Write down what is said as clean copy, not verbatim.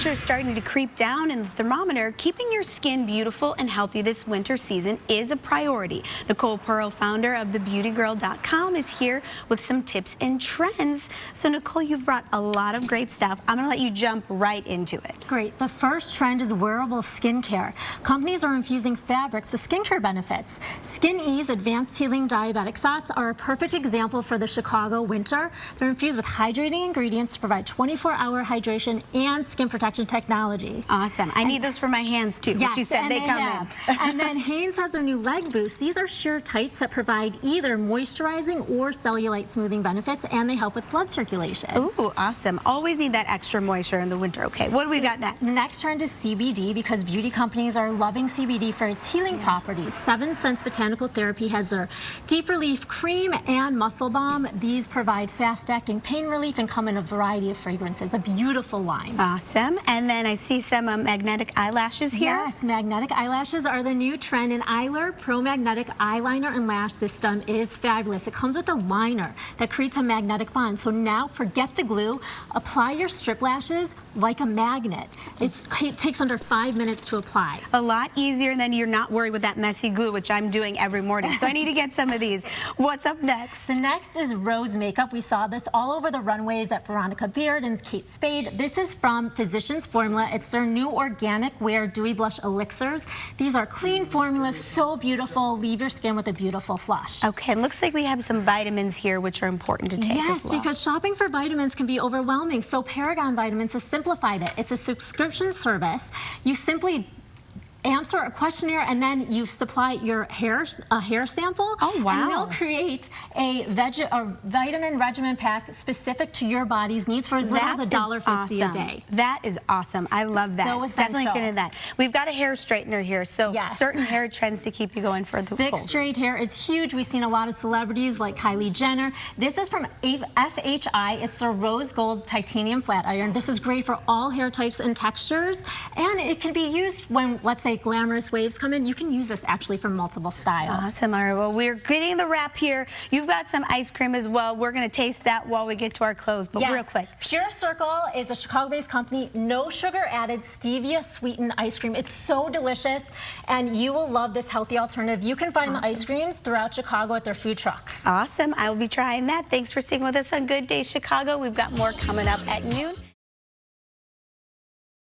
temperatures starting to creep down in the thermometer, keeping your skin beautiful and healthy this winter season is a priority. Nicole Pearl, founder of thebeautygirl.com, is here with some tips and trends. So Nicole, you've brought a lot of great stuff. I'm going to let you jump right into it. Great. The first trend is wearable skincare. Companies are infusing fabrics with skincare benefits. Skin Ease Advanced Healing Diabetic Socks are a perfect example for the Chicago winter. They're infused with hydrating ingredients to provide 24-hour hydration and skin protection technology. Awesome. I need those for my hands too. Yes, which you said they come in. And then Hanes has their new leg boost. These are sheer tights that provide either moisturizing or cellulite smoothing benefits, and they help with blood circulation. Ooh, awesome. Always need that extra moisture in the winter. Okay, what do we got next? The next trend is CBD, because beauty companies are loving CBD for its healing properties. 7 Sense Botanical Therapy has their Deep Relief Cream and Muscle Balm. These provide fast-acting pain relief and come in a variety of fragrances. A beautiful line. Awesome. And then I see some magnetic eyelashes here. Yes, magnetic eyelashes are the new trend, and Allure Pro Magnetic Eyeliner and Lash System is fabulous. It comes with a liner that creates a magnetic bond. So now forget the glue. Apply your strip lashes like a magnet. It takes under 5 minutes to apply. A lot easier, and then you're not worried with that messy glue, which I'm doing every morning. So I need to get some of these. What's up next? The next is rose makeup. We saw this all over the runways at Veronica Beard and Kate Spade. This is from Physicians Formula. It's their new organic wear dewy blush elixirs. These are clean formulas, so beautiful. Leave your skin with a beautiful flush. Okay, it looks like we have some vitamins here, which are important to take yes, as well. because shopping for vitamins can be overwhelming. So Paragon Vitamins has simplified it. It's a subscription service. You simply answer a questionnaire, and then you supply your hair sample. Oh, wow. And they'll create a vitamin regimen pack specific to your body's needs for as little as $1.50 a day. That is awesome. I love that. So essential. Definitely getting that. We've got a hair straightener here, so yes. certain hair trends to keep you going for the Thick, cold. straight hair is huge. We've seen a lot of celebrities like Kylie Jenner. This is from FHI. It's the Rose Gold Titanium Flat Iron. This is great for all hair types and textures, and it can be used when, let's say, glamorous waves come in. You can use this actually for multiple styles. Awesome. All right, well, we're getting the wrap here. You've got some ice cream as well. We're going to taste that while we get to our clothes, but yes. real quick. Pure Circle is a Chicago-based company. No sugar added, stevia sweetened ice cream. It's so delicious, and you will love this healthy alternative. You can find the ice creams throughout Chicago at their food trucks. Awesome. I will be trying that. Thanks for sticking with us on Good Day Chicago. We've got more coming up at noon.